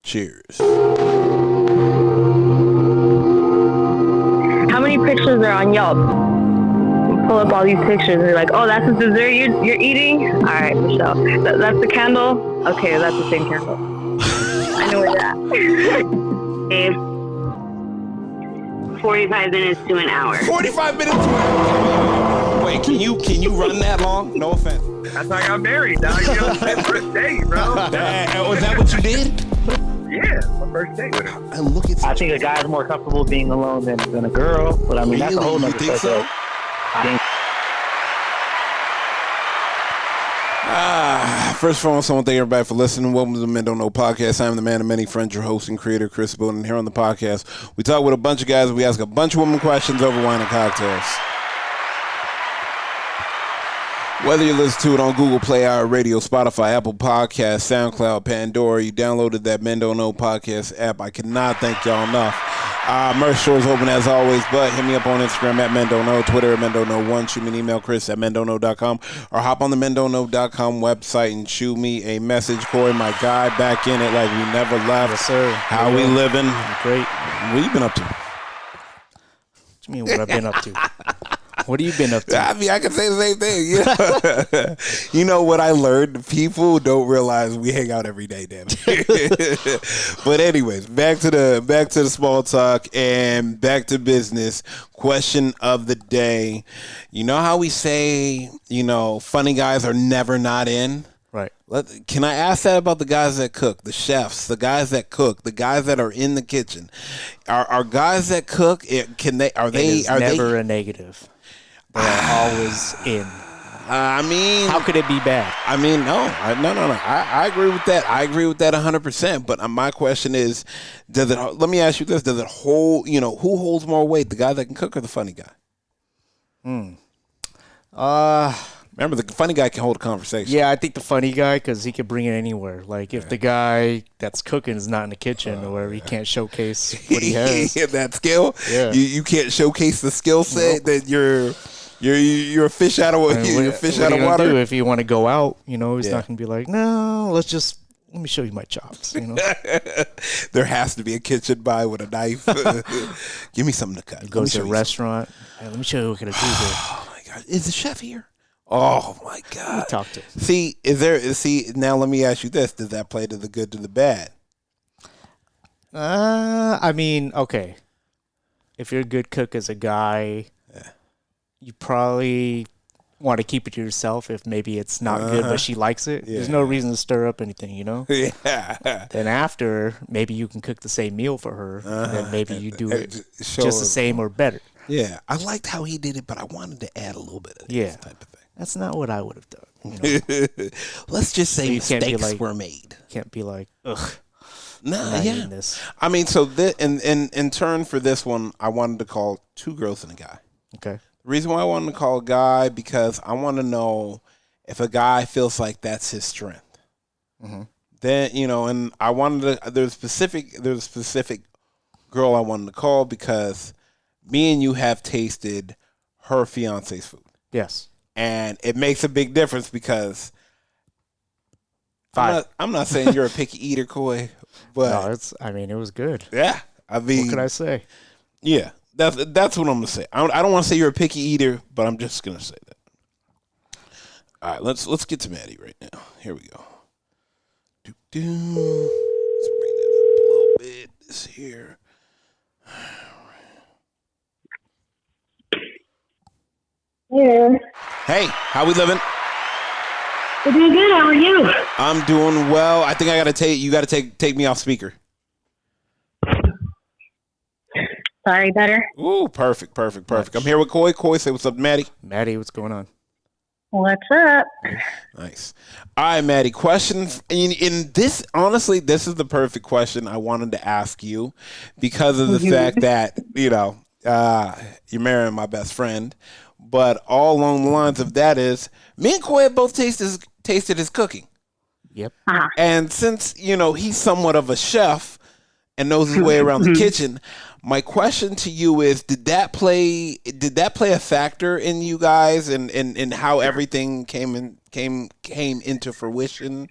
Cheers. How many pictures are on Yelp? You pull up all these pictures and you're like, oh, that's the dessert you're eating? All right, Michelle. That's the candle? Okay, that's the same candle. I know where you're at. 45 minutes to an hour. 45 minutes to an hour. Wait, can you run that long? No offense. That's how I got married, dog. You know, my first date, bro. Was that what you did? Yeah, my first date with her. I look at. I think a guy's more comfortable being alone than a girl, but I mean, that's a whole Really? nother You think so? subject. I think First of all, I want to thank everybody for listening. Welcome to the Men Don't Know podcast. I'm the man of many friends, your host and creator, Chris Bowden. Here on the podcast, we talk with a bunch of guys. We ask a bunch of women questions over wine and cocktails. Whether you listen to it on Google Play, Radio, Spotify, Apple Podcasts, SoundCloud, Pandora, you downloaded that Men Don't Know podcast app. I cannot thank y'all enough. Merch store is open as always, but hit me up on Instagram at Men Don't Know, Twitter at Men Don't Know 1. Shoot me an email, Chris at mendontknow.com, or hop on the mendontknow.com website and shoot me a message. Corey, my guy, back in it like we never left. Yes, sir. How we living? Great. What you been up to? What do you mean what I've been up to? What have you been up to? I mean, I can say the same thing. Yeah. You know what I learned? People don't realize we hang out every day, damn it. But anyways, back to the small talk and back to business. Question of the day. You know how we say, funny guys are never not in? Right. Can I ask that about the guys that cook, the chefs, the guys that cook, the guys that are in the kitchen? Are guys that cook? Never a negative. They're always in. I mean, how could it be bad? I mean, no. I agree with that. I agree with that 100%. But my question is, let me ask you this: does it hold? Who holds more weight, the guy that can cook or the funny guy? Remember, the funny guy can hold a conversation. Yeah, I think the funny guy, because he can bring it anywhere. Like, if the guy that's cooking is not in the kitchen or wherever, he can't showcase what he has. That skill. Yeah. You can't showcase the skill set that you're a fish out of you're a fish out of water. Do if you want to go out, he's not going to be like, no, let me show you my chops. There has to be a kitchen by with a knife. Give me something to cut. Go to a restaurant. Hey, let me show you what I can do here. Oh my God, is the chef here? Oh my God! Talk to him. Now let me ask you this: does that play to the good, to the bad? I mean, okay. If you're a good cook as a guy, you probably want to keep it to yourself. If maybe it's not good, but she likes it, there's no reason to stir up anything, Yeah. Then after, maybe you can cook the same meal for her, and then maybe you do it just the same or better. Yeah, I liked how he did it, but I wanted to add a little bit of this type of thing. That's not what I would have done. Let's just say So mistakes were made. Can't be like, ugh. Nah, yeah. I mean, so in turn for this one, I wanted to call two girls and a guy. Okay. The reason why I wanted to call a guy, because I want to know if a guy feels like that's his strength. Mm-hmm. Then, and I wanted to, there's a specific girl I wanted to call because me and you have tasted her fiance's food. Yes. And it makes a big difference because I'm not saying you're a picky eater, Coy, but no, it was good. Yeah. I mean, what can I say? Yeah. That's what I'm gonna say. I don't want to say you're a picky eater, but I'm just gonna say that. All right, let's get to Maddie right now. Here we go. Let's bring that up a little bit. This here. Yeah. Hey, how we living? We're doing good. How are you? I'm doing well. I think you gotta take me off speaker. Sorry, better? Ooh, perfect. I'm here with Coy. Coy, say what's up, Maddie. Maddie, what's going on? What's up? Nice. All right, Maddie, question. In this, honestly, this is the perfect question I wanted to ask you because of the fact that, you're marrying my best friend. But all along the lines of that is, me and Coy both tasted his cooking. Yep. Uh-huh. And since, he's somewhat of a chef and knows his way around the kitchen, my question to you is, did that play a factor in you guys and how everything came into fruition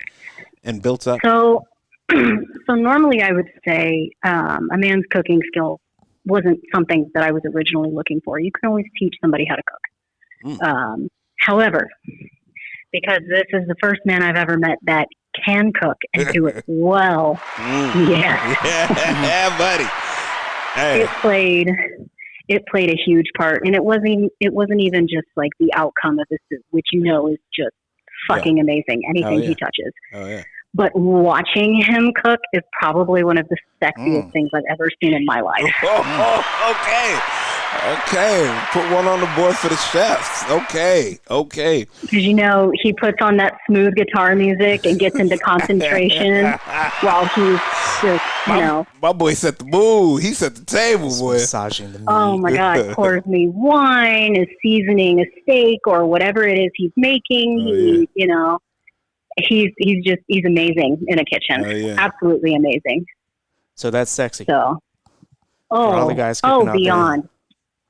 and built up? So So normally I would say a man's cooking skill wasn't something that I was originally looking for. You can always teach somebody how to cook. However, because this is the first man I've ever met that can cook and do it well, Yeah, buddy. Hey. It played a huge part, and it wasn't even just like the outcome of the soup, which is just fucking amazing. Anything he touches. Oh yeah. But watching him cook is probably one of the sexiest things I've ever seen in my life. Okay. Put one on the board for the chefs. Okay. Because, he puts on that smooth guitar music and gets into concentration while he's just, My boy set the mood. He set the table, boy. Massaging the meat. Oh, my God. Pours me wine, is seasoning a steak or whatever it is he's making. He's amazing in a kitchen. Absolutely amazing. So that's sexy. So, all the guys cooking out beyond. there.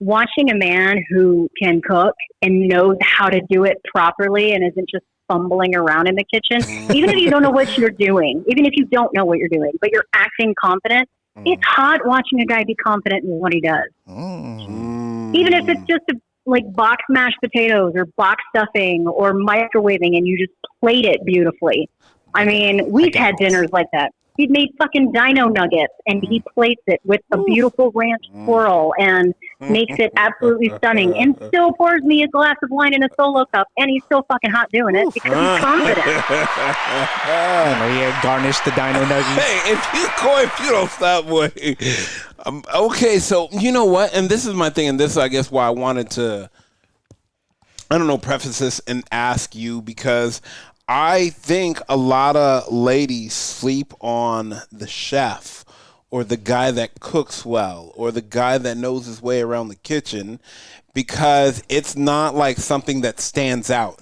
Watching a man who can cook and knows how to do it properly and isn't just fumbling around in the kitchen, even if you don't know what you're doing, even if you don't know what you're doing, but you're acting confident, it's hot watching a guy be confident in what he does. Even if it's just like box mashed potatoes or box stuffing or microwaving and you just plate it beautifully. I mean, we've had dinners like that. He made fucking dino nuggets and he plates it with a beautiful ranch swirl and makes it absolutely stunning and still pours me a glass of wine in a solo cup and he's still fucking hot doing it because he's confident. Garnish the dino nuggets. Hey, if you don't stop, boy. Okay, so you know what? And this is my thing, and this is, I guess, why I wanted to, preface this and ask you, because I think a lot of ladies sleep on the chef or the guy that cooks well or the guy that knows his way around the kitchen because it's not like something that stands out.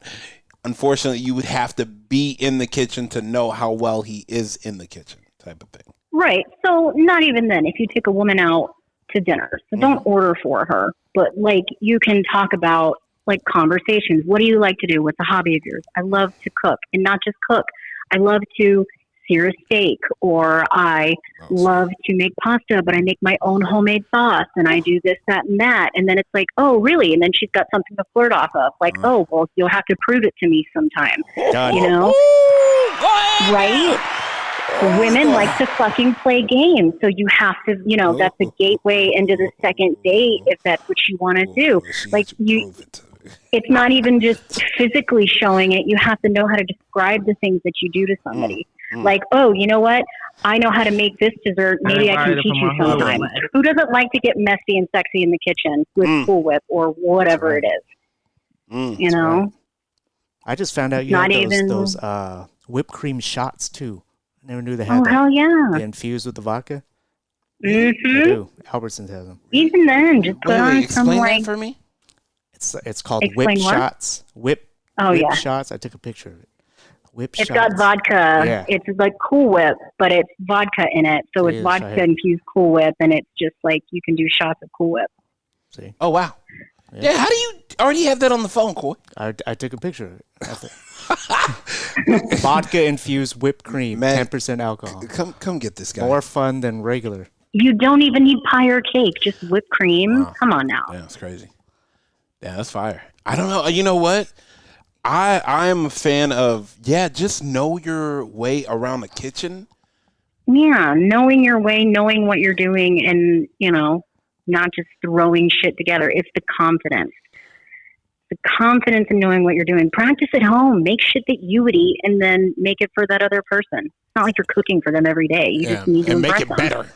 Unfortunately, you would have to be in the kitchen to know how well he is in the kitchen, type of thing. Right. So not even then, if you take a woman out to dinner, so don't order for her, but you can talk about conversations. What do you like to do? What's a hobby of yours? I love to cook, and not just cook. I love to sear a steak, or I love to make pasta, but I make my own homemade sauce, and I do this, that, and that. And then it's like, oh, really? And then she's got something to flirt off of. Oh, well, you'll have to prove it to me sometime. Right? Women like to fucking play games. So you have to, that's a gateway into the second date if that's what you want to do. It's not even just physically showing it. You have to know how to describe the things that you do to somebody. Oh, you know what? I know how to make this dessert. Maybe I can teach you sometime. Who doesn't like to get messy and sexy in the kitchen with Cool Whip or whatever it is? Right. I just found out you had those whipped cream shots too. I never knew they had that. Oh, hell yeah. They infused with the vodka. Mm-hmm. They do. Albertsons has them. Even then, just put on some that for me. It's called whip shots. Whip shots. I took a picture of it. Whip shots. It's got vodka. Yeah. It's like Cool Whip, but it's vodka in it. So it's vodka infused Cool Whip, and it's just you can do shots of Cool Whip. See? Oh, wow. Yeah, how do you already have that on the phone, Coy? I took a picture of it. Vodka infused whipped cream, 10% alcohol. Come get this guy. More fun than regular. You don't even need pie or cake, just whipped cream. Wow. Come on now. Yeah, that's crazy. Yeah, that's fire. I don't know. You know what? I am a fan of, just know your way around the kitchen. Yeah, knowing your way, knowing what you're doing, and, not just throwing shit together. It's the confidence. The confidence in knowing what you're doing. Practice at home. Make shit that you would eat and then make it for that other person. It's not like you're cooking for them every day. You just need to make it them. better.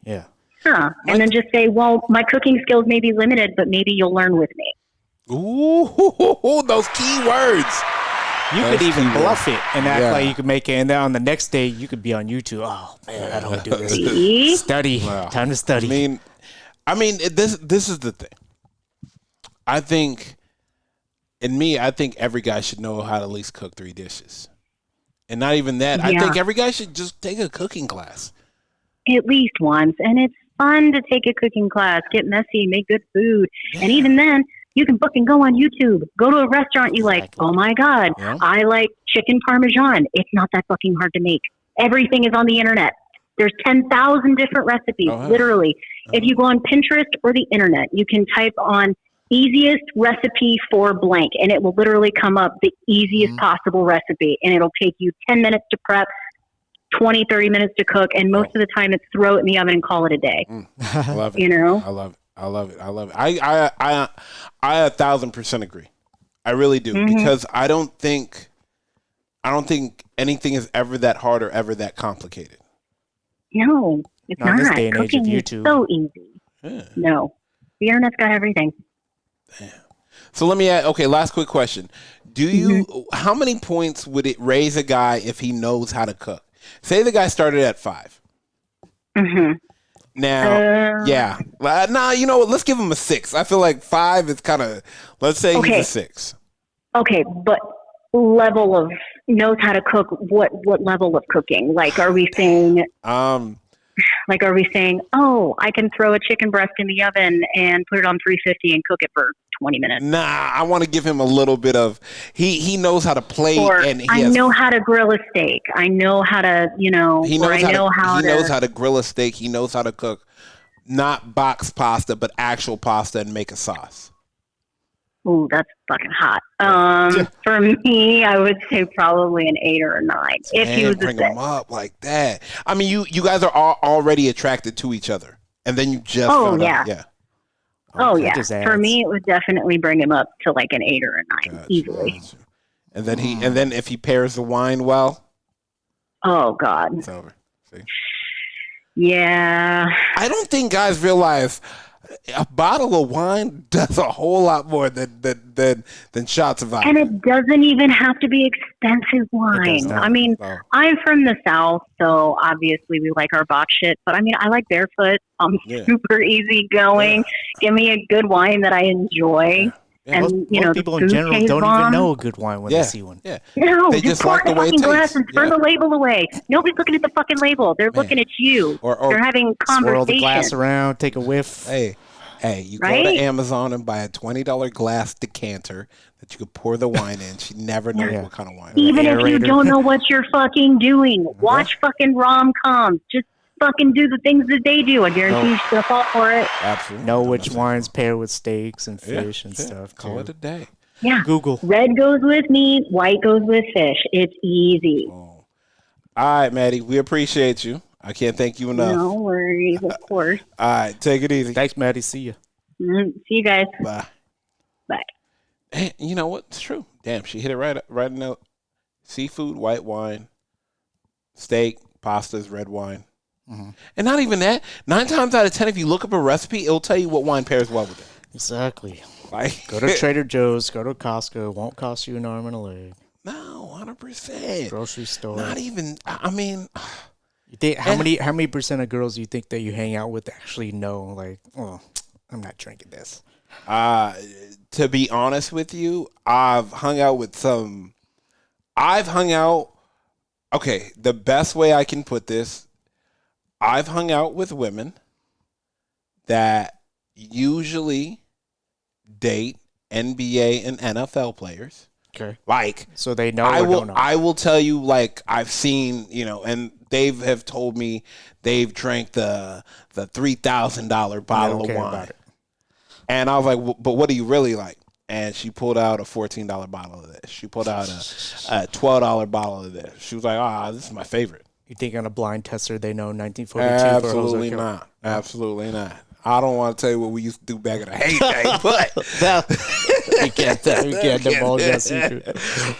Yeah. Huh. And then just say, well, my cooking skills may be limited, but maybe you'll learn with me. Ooh, those key words. You could even bluff it and act like you could make it, and then on the next day you could be on YouTube. Oh man, I don't do this. See? Study. Wow. Time to study. I mean, this is the thing. I think every guy should know how to at least cook 3 dishes, and not even that. I think every guy should just take a cooking class at least once, and it's fun to take a cooking class, get messy, make good food, and even then. You can book and go on YouTube. Go to a restaurant you like. Oh, my God. Yeah. I like chicken parmesan. It's not that fucking hard to make. Everything is on the internet. There's 10,000 different recipes, literally. If you go on Pinterest or the internet, you can type on easiest recipe for blank, and it will literally come up the easiest possible recipe, and it'll take you 10 minutes to prep, 20, 30 minutes to cook, and most of the time it's throw it in the oven and call it a day. I love it. You know? I love it. I love it. I love it. I 1,000% agree. I really do, because I don't think anything is ever that hard or ever that complicated. No, it's Not not. in this day and age of Cooking is YouTube. so easy. Yeah. No, the internet's got everything. So let me ask, okay, last quick question. Do you, how many points would it raise a guy if he knows how to cook? Say the guy started at 5. Now, nah, you know what? Let's give him a 6. I feel like 5 is kind of, let's say he's a 6. Okay, but level of knows how to cook. What level of cooking? Like, are we saying? Like, are we saying, oh, I can throw a chicken breast in the oven and put it on 350 and cook it for 20 minutes? Nah, I want to give him a little bit of, he knows how to play. Or and I know how to grill a steak. I know how to, he knows how to grill a steak. He knows how to cook not box pasta, but actual pasta and make a sauce. Ooh, that's fucking hot. For me, I would say probably an 8 or a 9. If he was bring a 6. him up like that. I mean, you guys are already attracted to each other, and then you just found out. Yeah. Oh yeah. For me, it would definitely bring him up to like an 8 or a 9 easily. Gotcha. And then and then if he pairs the wine well, oh god, it's over. See? Yeah. I don't think guys realize a bottle of wine does a whole lot more than shots of vodka. And it doesn't even have to be expensive wine. I mean, I'm from the South, so obviously we like our box shit. But I mean, I like Barefoot. I'm super easygoing. Give me a good wine that I enjoy. And most people in general don't even know a good wine when they see one. Yeah. No, they just like the way it fucking glass tastes. and throw the label away. Nobody's looking at the fucking label. They're looking at you. Or they're having conversation. Swirl the glass around, take a whiff. Hey, you go to Amazon and buy a $20 glass decanter that you could pour the wine in. She never knows what kind of wine. Even if you don't know what you're fucking doing, watch fucking rom-coms. Just fucking do the things that they do. I guarantee she's gonna fall for it. Absolutely. Know which wines pair with steaks and fish and stuff. Call it a day. Yeah. Google. Red goes with meat, white goes with fish. It's easy. All right, Maddie. We appreciate you. I can't thank you enough. No worries, of course. All right, take it easy. Thanks, Maddie. See you. See you guys. Bye. Bye. Hey, you know what? It's true. Damn, she hit it right in the seafood, white wine, steak, pastas, red wine. And not even that. 9 times out of 10, if you look up a recipe, it'll tell you what wine pairs well with it. Exactly. Like, go to Trader Joe's, go to Costco. It won't cost you an arm and a leg. No, 100%. Grocery store. Not even. I mean, you think how many percent of girls do you think that you hang out with actually know? Like, oh, I'm not drinking this. To be honest with you, I've hung out with some. Okay, the best way I can put this. I've hung out with women that usually date NBA and NFL players. Okay. Like, so they know I will tell you, like, I've seen, and they have told me they've drank the $3,000 bottle of wine. And I was like, but what do you really like? And she pulled out a $14 bottle of this. She pulled out a $12 bottle of this. She was like, this is my favorite. You think on a blind tester they know 1942? Absolutely not. Absolutely not. I don't want to tell you what we used to do back in the heyday, but we can't divulge that secret.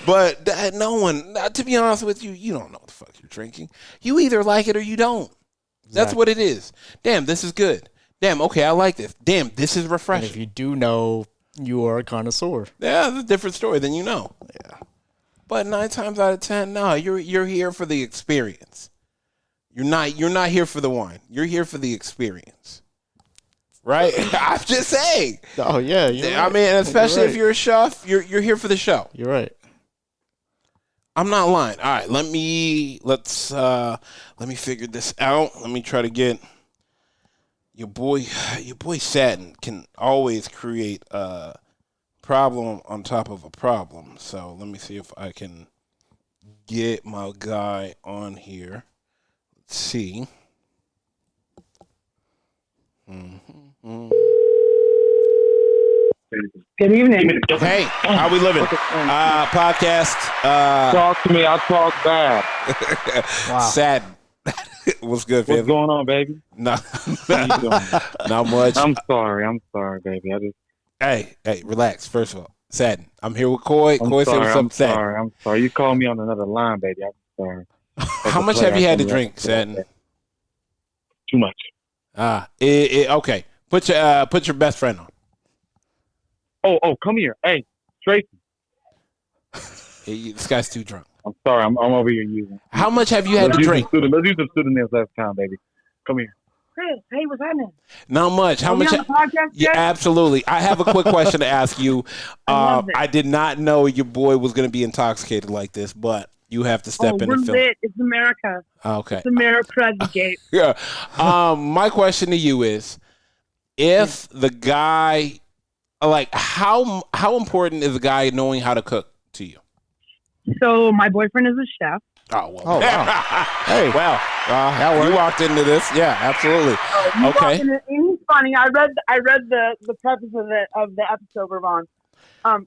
But no one, to be honest with you, you don't know what the fuck you're drinking. You either like it or you don't. Exactly. That's what it is. Damn, this is good. Damn, okay, I like this. Damn, this is refreshing. And if you do know, you are a connoisseur. Yeah, it's a different story than you know. Yeah. But 9 times out of 10, no, you're here for the experience. You're not here for the wine. You're here for the experience. Right? I'm just saying. Oh yeah, I mean, especially if you're a chef, you're here for the show. You're right. I'm not lying. All right, let me figure this out. Let me try to get your boy Satin can always create problem on top of a problem. So let me see if I can get my guy on here. Let's see. Good evening. Hey, how we living? Podcast. Talk to me. I talk bad. Wow. Sad. What's good, What's fam? going on, baby? No, How you doing? not much. I'm sorry, baby. Hey, relax. First of all, Sad. I'm here with Coy. I'm Coy, say sorry. what's I'm up, Sad. sorry. I'm sorry. You called me on another line, baby. I'm sorry. How much have you had to drink, Sad? Too much. Okay. Put your best friend on. Oh, come here. Hey, Tracy. This guy's too drunk. I'm sorry. I'm over here using. How much have you had to drink? Let's use some pseudonyms last time, baby. Come here. Chris, hey, what's happening? Not much. How much? On the podcast, Yeah, absolutely. I have a quick question to ask you. love it. I did not know your boy was going to be intoxicated like this, but you have to step in we're and film. lit. It's America. Okay. It's America Gate. Yeah. My question to you is, if the guy, like, how important is the guy knowing how to cook to you? So my boyfriend is a chef. Oh well. Oh, wow. Hey. Well, you walked into this. Yeah, absolutely. Okay. And he's funny. I read the preface of the episode we're on.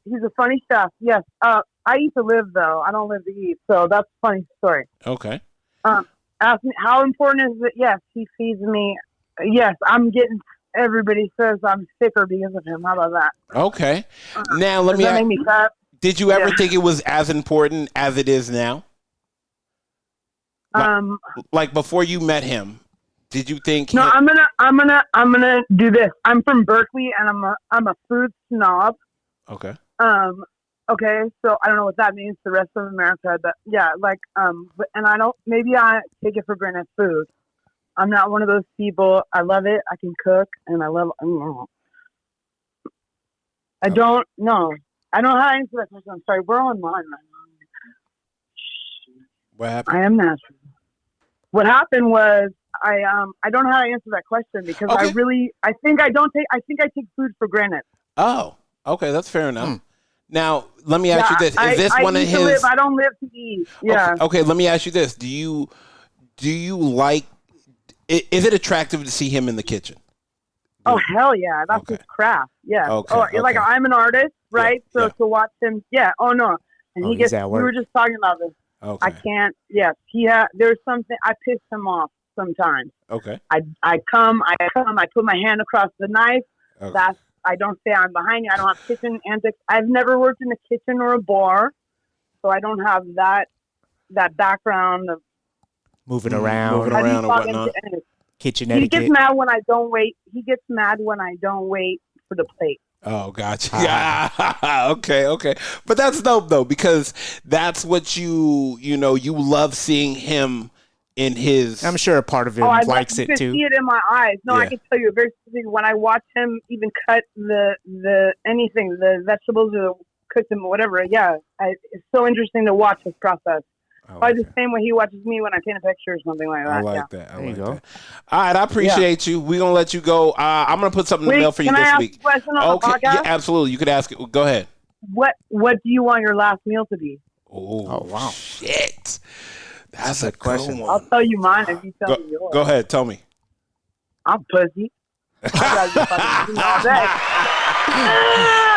He's a funny chef. Yes. I eat to live though. I don't live to eat. So that's a funny story. Okay. Ask me how important is it? Yes, he feeds me. Yes, I'm getting. Everybody says I'm sicker because of him. How about that? Okay. Now let Does me. that make me fat? Did you ever Yeah. think it was as important as it is now? Like before you met him, did you think? No, I'm gonna do this. I'm from Berkeley, and I'm a food snob. Okay. Okay, so I don't know what that means to the rest of America, but yeah, and I don't. Maybe I take it for granted food. I'm not one of those people. I love it. I can cook, and I love. I don't know. I don't know how to answer that question. I'm sorry. We're online right now. What happened? I am natural. What happened was I don't know how to answer that question because Okay. I think I take food for granted. Oh, okay, that's fair enough. Now, let me ask you this: Is this I one of eat to his? live. I don't live to eat. Yeah. Okay, let me ask you this: Do you like? Is it attractive to see him in the kitchen? Oh hell yeah, that's Okay. his craft. Yeah. Okay, Like okay. I'm an artist, right? Yeah, so yeah. to watch him, yeah. Oh no, and Oh, he he's gets. at We were work. just talking about this. Okay. I can't. Yes, there's something. I piss him off sometimes. Okay. I come. I put my hand across the knife. Okay. I don't say I'm behind you. I don't have kitchen antics. I've never worked in a kitchen or a bar, so I don't have that background of Moving around, moving how do you around and talk whatnot. into anything. kitchen He gets etiquette. mad when I don't wait. He gets mad when I don't wait for the plate. Oh, gotcha. Yeah. Okay. But that's dope though, because that's what you love seeing him in his. I'm sure a part of him I likes you it can too. see it in my eyes. No, Yeah. I can tell you very specifically when I watch him even cut the anything, the vegetables or cook them or whatever. Yeah, it's so interesting to watch his process. I Probably like the same way he watches me when I paint a picture or something like that. I like yeah. that. I There you like go. that. All right, I appreciate you. We're gonna let you go. I'm gonna put something in the mail for you can I this ask week. a question on Okay, the podcast? yeah, absolutely. You could ask it. Go ahead. What do you want your last meal to be? Oh wow. Shit. That's a good question. good I'll one. tell you mine if you tell me yours. Go ahead. Tell me. I'm pussy. I'll tell you fucking all day.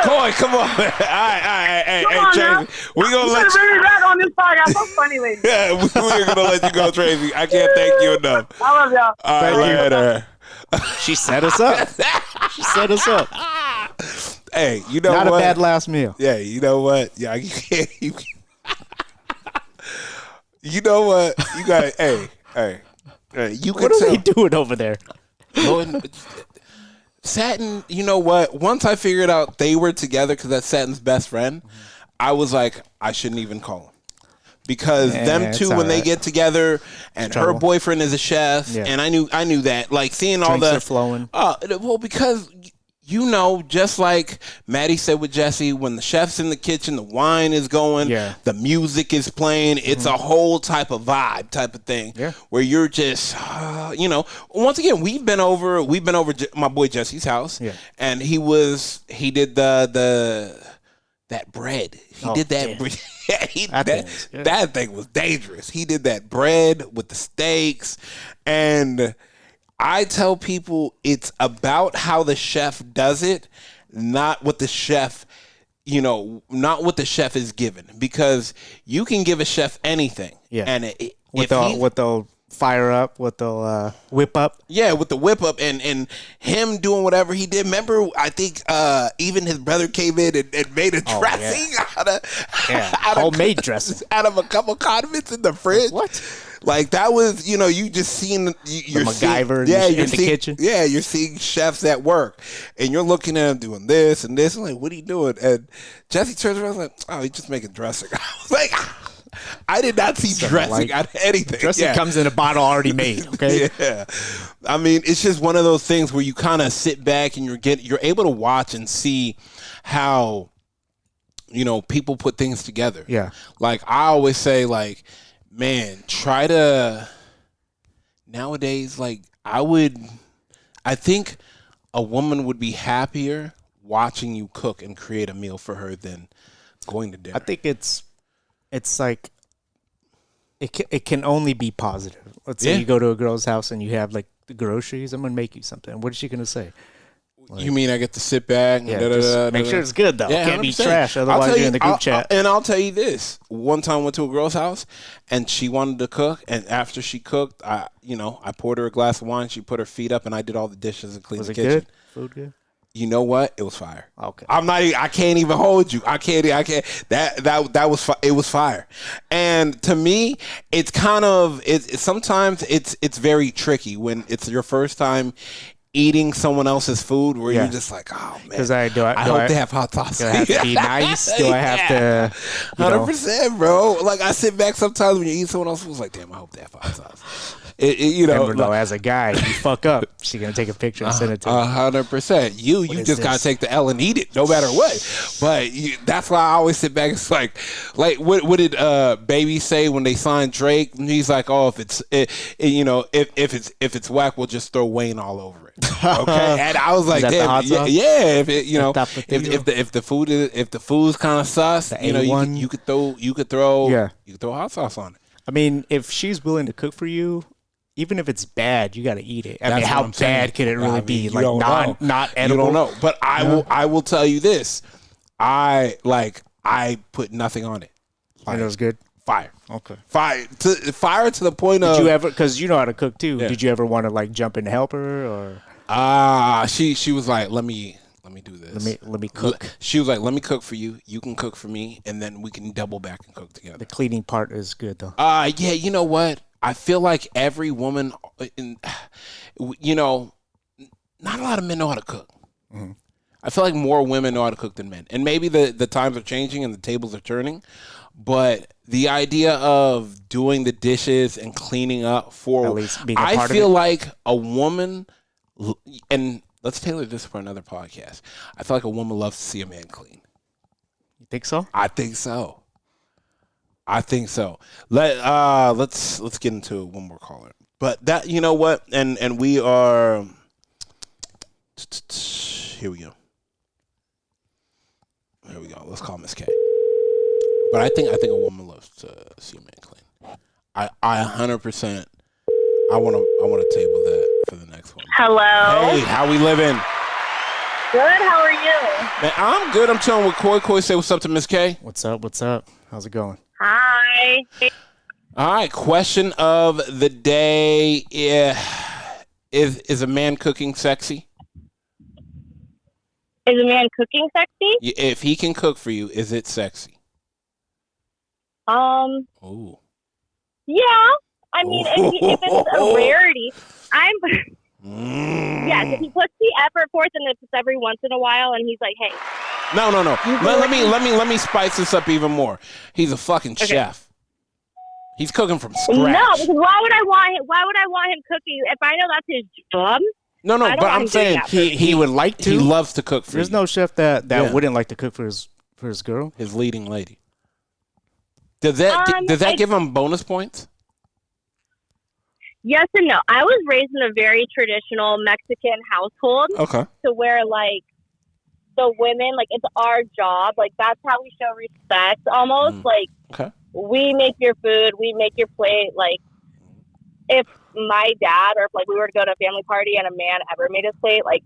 Coy, come on. All right. Hey, Come on now. Tracy. We're gonna You let should you. bring me back on this podcast. So funny, lady. Yeah, we're gonna let you go, Tracy. I can't thank you enough. I love y'all. All right, later. She set us up. She set us up. Hey, you know Not what? a bad last meal. Yeah, you know what? Yeah, you can't. You know what? You got. Hey. You What could are tell. we doing over there? Lord, Satin, you know what? Once I figured out they were together because that's Satin's best friend, I was like, I shouldn't even call him. Because them it's two, when they alright. get together, and her trouble. boyfriend is a chef, Yeah. and I knew that, like seeing all Drinks the are flowing. well, because just like Maddie said with Jesse, when the chef's in the kitchen, the wine is going, Yeah. the music is playing. It's a whole type of vibe, type of thing, Yeah. where you're just, Once again, we've been over my boy Jesse's house, Yeah. and he did the that bread. He Oh, did that. damn. That that thing was dangerous. He did that bread with the steaks, and I tell people it's about how the chef does it, not what the chef, not what the chef is given, because you can give a chef anything, and what they'll fire up, what they'll whip up. Yeah, with the whip up and him doing whatever he did. Remember, I think even his brother came in and made a dressing out of homemade dressing out of a couple condiments in the fridge. What? Like that was, you just seen you're MacGyver seeing, in the kitchen. Yeah, you're seeing chefs at work, and you're looking at him doing this and this. I'm like, what are you doing? And Jesse turns around and like, oh, he's just making dressing. I was like, I did not see dressing out of anything. Dressing comes in a bottle already made. Okay. Yeah, I mean, it's just one of those things where you kind of sit back and you're able to watch and see how people put things together. Yeah. Like I always say, like, man, try to nowadays. Like I think a woman would be happier watching you cook and create a meal for her than going to dinner. I think it's like it can only be positive. Let's say you go to a girl's house and you have like the groceries. I'm gonna make you something. What is she gonna say? Like, you mean I get to sit back and make sure it's good though. Yeah, Can't be 100%. trash. Otherwise you're in the group chat. And I'll tell you this: one time I went to a girl's house and she wanted to cook, and after she cooked, I poured her a glass of wine. She put her feet up, and I did all the dishes and cleaned the kitchen. Was it good? Food good? You know what? It was fire. Okay. I can't even hold you. I can't. That was it was fire. And to me, it's kind of sometimes it's very tricky when it's your first time eating someone else's food where you're just like, oh man, because I hope they have hot sauce. Do I have to be nice? Do I have to? 100%, bro. Like I sit back sometimes when you eat someone else's food, like, damn, I hope they have hot sauce. Remember, though, as a guy, you fuck up, she's gonna take a picture and send it to me. 100%. You just gotta take the L and eat it, no matter what. But that's why I always sit back. It's like what did Baby say when they signed Drake? And he's like, oh, if it's whack, we'll just throw Wayne all over it. Okay, and I was like, damn, if the food's kind of sus, you could throw hot sauce on it. I mean, if she's willing to cook for you, even if it's bad, you got to eat it. I mean, how bad can it really be? Like not edible. You don't know. But I will tell you this: I put nothing on it. And it was good. Fire. Okay. Fire to the point of. Did you ever? Because you know how to cook too. Yeah. Did you ever want to like jump in to help her or? She was like, let me do this. Let me cook. She was like, let me cook for you. You can cook for me, and then we can double back and cook together. The cleaning part is good though. Yeah. You know what? I feel like every woman, not a lot of men know how to cook. Mm-hmm. I feel like more women know how to cook than men, and maybe the times are changing and the tables are turning. But the idea of doing the dishes and cleaning up for, at least being a part I feel like a woman, and let's tailor this for another podcast. I feel like a woman loves to see a man clean. You think so? I think so. Let's get into one more caller. But that, you know what? And we are, here we go. Let's call Miss K. But I think a woman loves to see a man clean. I 100%. I want to table that for the next one. Hello. Hey, how we living? Good. How are you? Man, I'm good. I'm chilling with Koi. Koi, say what's up to Miss K. What's up? How's it going? Hi. All right. Question of the day: Is a man cooking sexy? Is a man cooking sexy? If he can cook for you, is it sexy? Oh. Yeah. I mean, if it's a rarity, yes, if he puts the effort forth and if it's every once in a while and he's like, hey. No. Let me spice this up even more. He's a fucking chef. He's cooking from scratch. No, because why would I want him cooking if I know that's his job? No, but I'm saying he would like to. He loves to cook for There's you. no chef that wouldn't like to cook for his girl. His leading lady. Does that give him bonus points? Yes and no. I was raised in a very traditional Mexican household. Okay. To where, like, the women, like, it's our job. Like, that's how we show respect almost. Like, Okay. we make your food, we make your plate. Like, if my dad or if, like, we were to go to a family party and a man ever made his plate, like,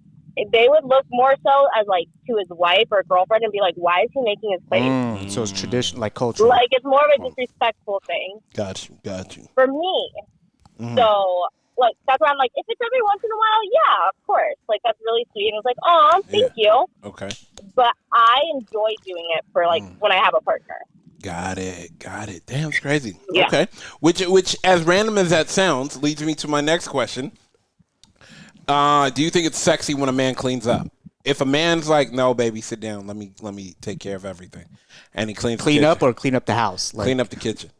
they would look more so as, like, to his wife or girlfriend and be like, why is he making his plate? So it's tradition, like cultural. Like, it's more of a disrespectful thing Got you. for me. So, like, that's why I'm like, if it's every once in a while, yeah, of course. Like, that's really sweet. And it's like, oh, thank you. Okay. But I enjoy doing it for, like, when I have a partner. Got it. Damn, it's crazy. Yeah. Okay. Which, as random as that sounds, leads me to my next question. Do you think it's sexy when a man cleans up? If a man's like, no, baby, sit down. Let me take care of everything, and he clean up or clean up the house, like, clean up the kitchen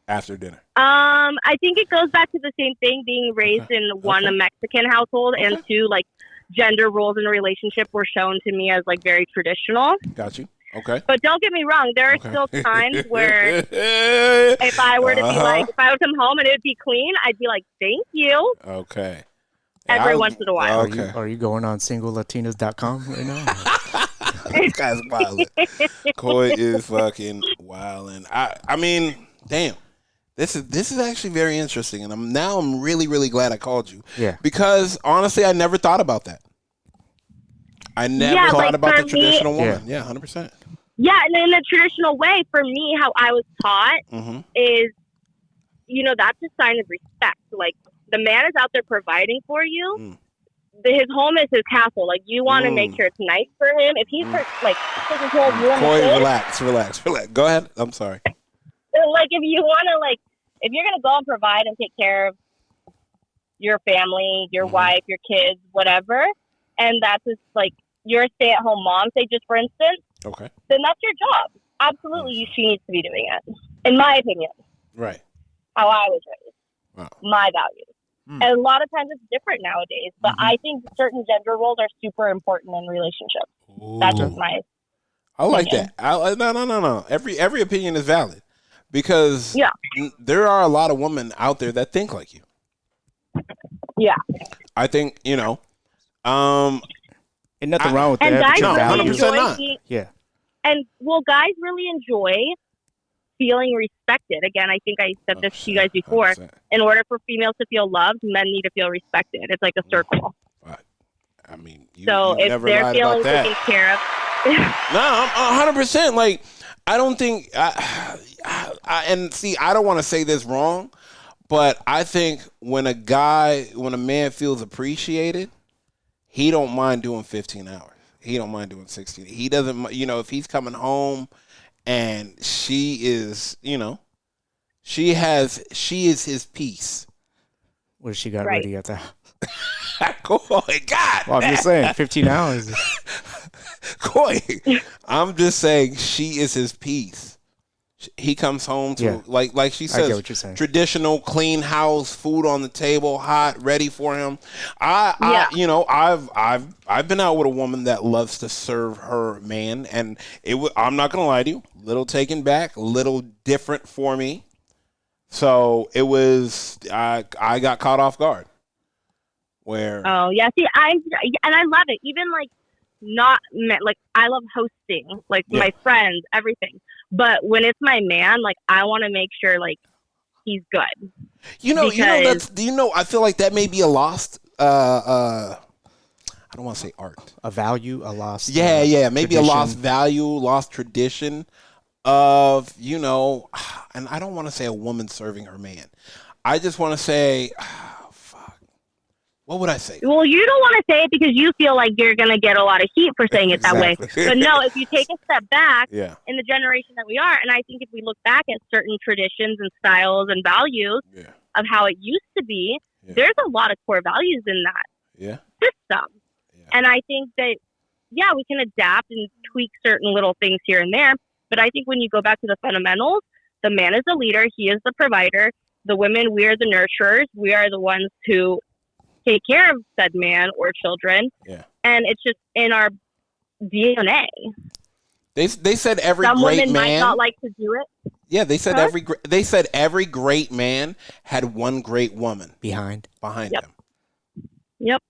after dinner. I think it goes back to the same thing, being raised in one, a Mexican household, and two, like, gender roles in a relationship were shown to me as, like, very traditional. Got you. Okay. But don't get me wrong, there are still times where if I were to be like, if I would come home and it would be clean, I'd be like, thank you. Okay. Every once in a while. Okay. Are you going on singlelatinas.com right now? This guy's wildin'. Coy is fucking wildin'. I mean, damn. This is actually very interesting, and I'm really, really glad I called you. Yeah. Because honestly, I never thought about that. I never thought about the traditional woman. Yeah, 100%. Yeah, and in the traditional way, for me, how I was taught is, you know, that's a sign of respect. Like, the man is out there providing for you. His home is his castle. Like, you want to make sure it's nice for him. If he's like taking care of you and Coy, the kids, relax. Go ahead. I'm sorry. Like, if you want to, like, if you're going to go and provide and take care of your family, your wife, your kids, whatever, and that's just, like, you're a stay-at-home mom, say, just for instance, Okay. then that's your job. Absolutely, she needs to be doing it, in my opinion. Right. How I was raised. Wow. My values. And a lot of times it's different nowadays, but I think certain gender roles are super important in relationships. That's just my I like opinion. that. No. Every opinion is valid because there are a lot of women out there that think like you. Yeah. I think, you know, and nothing wrong with that. And guys No, really 100% enjoy not. Yeah. And well, guys really enjoy feeling respected. Again, I think I said this to you guys before. 100%. In order for females to feel loved, men need to feel respected. It's like a circle. I mean, you if never they're lied feeling about that. taken care of, No, I'm 100%. Like, I don't think, and see, I don't want to say this wrong, but I think when a man feels appreciated, he don't mind doing 15 hours. He don't mind doing 16. He doesn't, you know, if he's coming home and she is, you know, she is his piece. What does she got ready at the house? Coy, God. Well, I'm just saying, 15 hours. Coy, I'm just saying she is his piece. He comes home to like she I get says, what you're saying. traditional, clean house, food on the table, hot, ready for him. I you know, I've been out with a woman that loves to serve her man, and I'm not gonna lie to you, little taken back, little different for me. So it was I got caught off guard. Where oh yeah, see, I love it. Even like like I love hosting, like my friends, everything. But when it's my man, like I want to make sure like he's good. I feel like that may be a lost. I don't want to say art, a value, a lost. Maybe tradition. a lost value, lost tradition of, you know, and I don't want to say a woman serving her man. I just want to say, what would I say? Well, you don't want to say it because you feel like you're going to get a lot of heat for saying it that way. But no, if you take a step back in the generation that we are, and I think if we look back at certain traditions and styles and values of how it used to be, there's a lot of core values in that system. And I think that, we can adapt and tweak certain little things here and there. But I think when you go back to the fundamentals, the man is the leader. He is the provider. The women, we are the nurturers. We are the ones who take care of said man or children. And it's just in our DNA. They said every Some great women man might not like to do it. Yeah, they said every great man had one great woman behind him. Yep.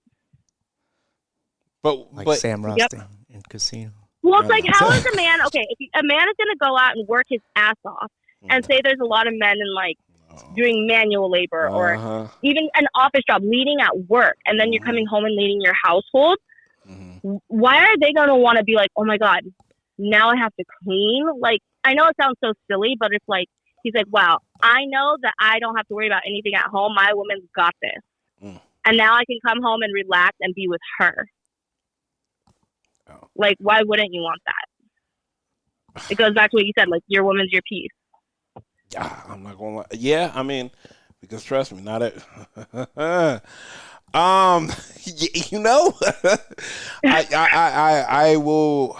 Like Sam Rustin in casino. Well, it's like, how is a man, okay, if a man is going to go out and work his ass off, and say there's a lot of men in, like, doing manual labor or even an office job, leading at work, and then you're coming home and leading your household, why are they going to want to be like, oh, my God, now I have to clean? Like, I know it sounds so silly, but it's like, he's like, wow, I know that I don't have to worry about anything at home. My woman's got this. And now I can come home and relax and be with her. Like, why wouldn't you want that? It goes back to what you said, like, your woman's your piece. I'm not gonna lie. Yeah, I mean, because trust me, not it. You know, I will.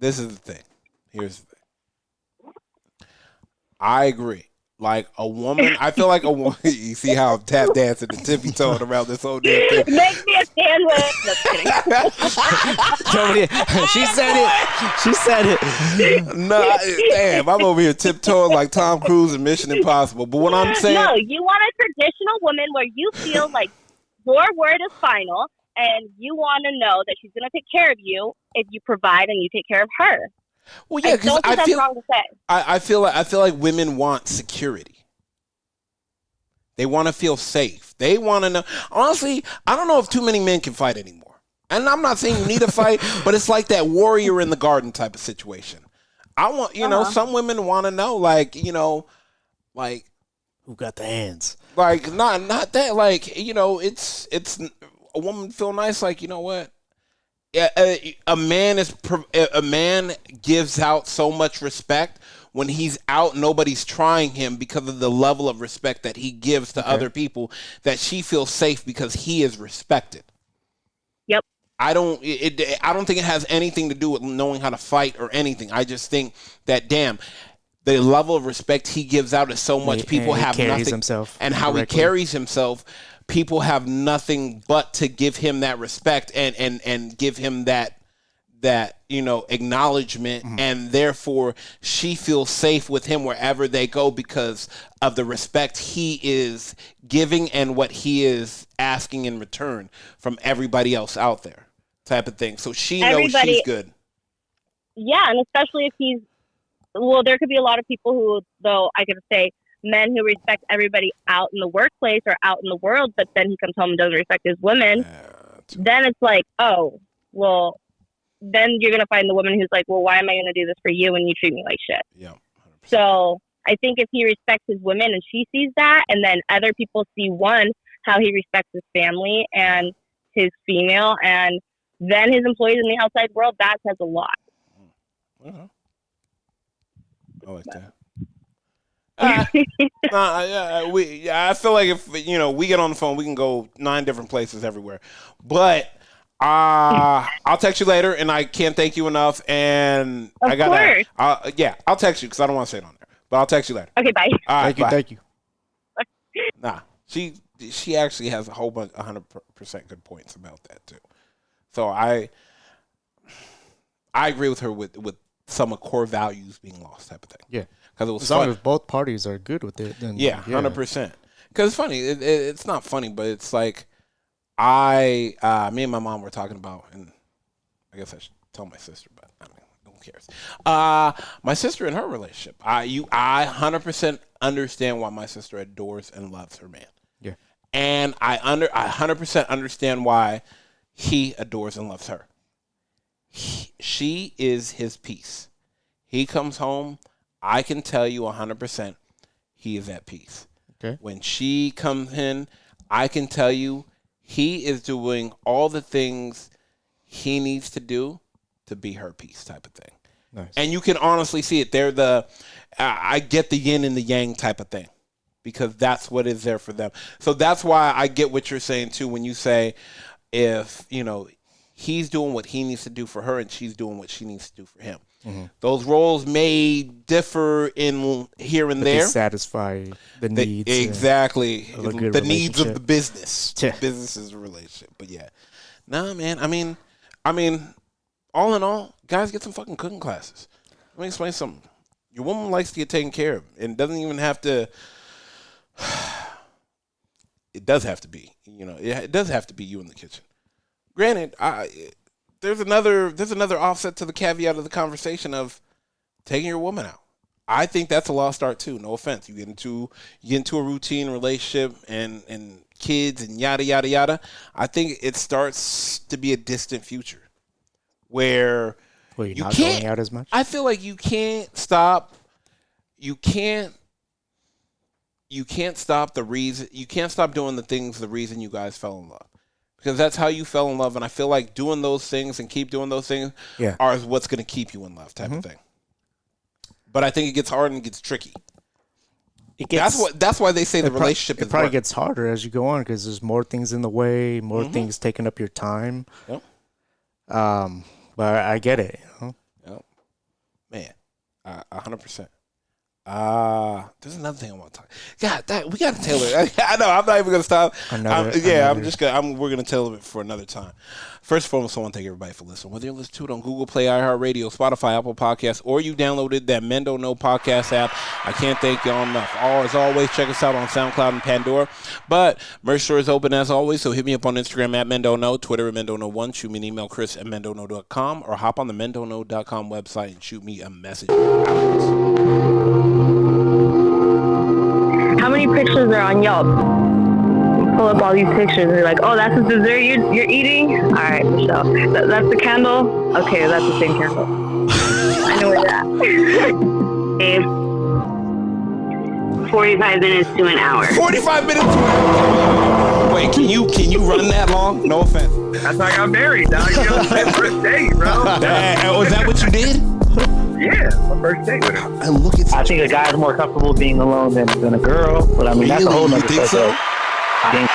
This is the thing. Here's the thing. I agree. Like a woman, I feel like a woman. You see how I'm tap dancing and tippy toeing around this whole damn thing. Make me a sandwich. Just kidding. She said it. She said it. No, damn, I'm over here tiptoeing like Tom Cruise in Mission Impossible. But what I'm saying, no, you want a traditional woman where you feel like your word is final, and you want to know that she's going to take care of you if you provide and you take care of her. Well, yeah, because I feel wrong to say. I feel like women want security. They want to feel safe. They want to know. Honestly, I don't know if too many men can fight anymore. And I'm not saying you need to fight, but it's like that warrior in the garden type of situation. I want, you know, some women want to know, like, you know, like who got the hands. Like not that, like, you know, it's a woman feel nice, like, you know what? A man gives out so much respect when he's out. Nobody's trying him because of the level of respect that he gives to other people. That she feels safe because he is respected. Yep. I don't think it has anything to do with knowing how to fight or anything. I just think that the level of respect he gives out is so much. People have nothing, himself and how correctly. he carries himself. People have nothing but to give him that respect and give him that you know, acknowledgement, and therefore she feels safe with him wherever they go because of the respect he is giving and what he is asking in return from everybody else out there, type of thing. So she knows she's good. Yeah, and especially if he's, well, there could be a lot of people who, though, I could say, men who respect everybody out in the workplace or out in the world, but then he comes home and doesn't respect his women. Then it's like, oh, well, then you're going to find the woman who's like, well, why am I going to do this for you when you treat me like shit? Yeah. 100%. So I think if he respects his women and she sees that, and then other people see, one, how he respects his family and his female, and then his employees in the outside world, that says a lot. I like that. I feel like if, you know, we get on the phone, we can go 9 different places everywhere. But I'll text you later, and I can't thank you enough. And Of course. I'll text you because I don't want to say it on there. But I'll text you later. Okay, bye. All right, Thank you. Nah, she actually has a whole bunch, 100% good points about that too. So I agree with her with some of core values being lost, type of thing. Yeah. Because it was as long as both parties are good with it, then 100%. Because it's funny. It's not funny, but it's like me and my mom were talking about, and I guess I should tell my sister, but I mean, who cares? My sister and her relationship. I 100% understand why my sister adores and loves her man. Yeah. And I 100% understand why he adores and loves her. She is his peace. He comes home. I can tell you 100% he is at peace. Okay. When she comes in, I can tell you he is doing all the things he needs to do to be her peace, type of thing. Nice. And you can honestly see it. They're I get the yin and the yang type of thing, because that's what is there for them. So that's why I get what you're saying too when you say, if, you know, he's doing what he needs to do for her and she's doing what she needs to do for him. Mm-hmm. Those roles may differ in here and there. They satisfy the needs. Exactly. The needs of the business. Yeah. Business is a relationship. But yeah. Nah, man. I mean, all in all, guys, get some fucking cooking classes. Let me explain something. Your woman likes to get taken care of, and doesn't even have to. It does have to be. You know, it does have to be you in the kitchen. Granted, there's another offset to the caveat of the conversation of taking your woman out. I think that's a lost art too. No offense. You get into a routine relationship and kids and yada yada yada. I think it starts to be a distant future where Well, you're you not can't going out as much. I feel like you can't stop the reason you can't stop doing the things the reason you guys fell in love. Because that's how you fell in love, and I feel like doing those things and keep doing those things are what's going to keep you in love, type of thing. But I think it gets hard and it gets tricky. That's why they say the relationship is probably work. gets harder as you go on because there's more things in the way, more things taking up your time. Yep. But I get it. You know? Yep. Man, 100%. There's another thing I want to talk. God, we got to tailor it. I know. I'm not even going to stop. We're going to tailor it for another time. First and foremost, I want to thank everybody for listening. Whether you listen to it on Google Play, iHeartRadio, Spotify, Apple Podcasts, or you downloaded that Men Don't Know podcast app, I can't thank y'all enough. As always, check us out on SoundCloud and Pandora. But merch store is open as always, so hit me up on Instagram at Men Don't Know, Twitter at Men Don't Know 1, shoot me an email, Chris at mendontknow.com, or hop on the mendontknow.com website and shoot me a message. How many pictures are on Yelp? You pull up all these pictures and you're like, oh, that's the dessert you're eating? All right, Michelle. That's the candle? Okay, that's the same candle. I know where you're at. 45 minutes to an hour. 45 minutes to an hour? Wait, can you run that long? No offense. That's how I got married, dog. You know, first date, bro. Was that what you did? Yeah, my first date with her. And look at I think a guy's more comfortable being alone than a girl, but I mean, that's a whole Really? nother You think so? subject. I think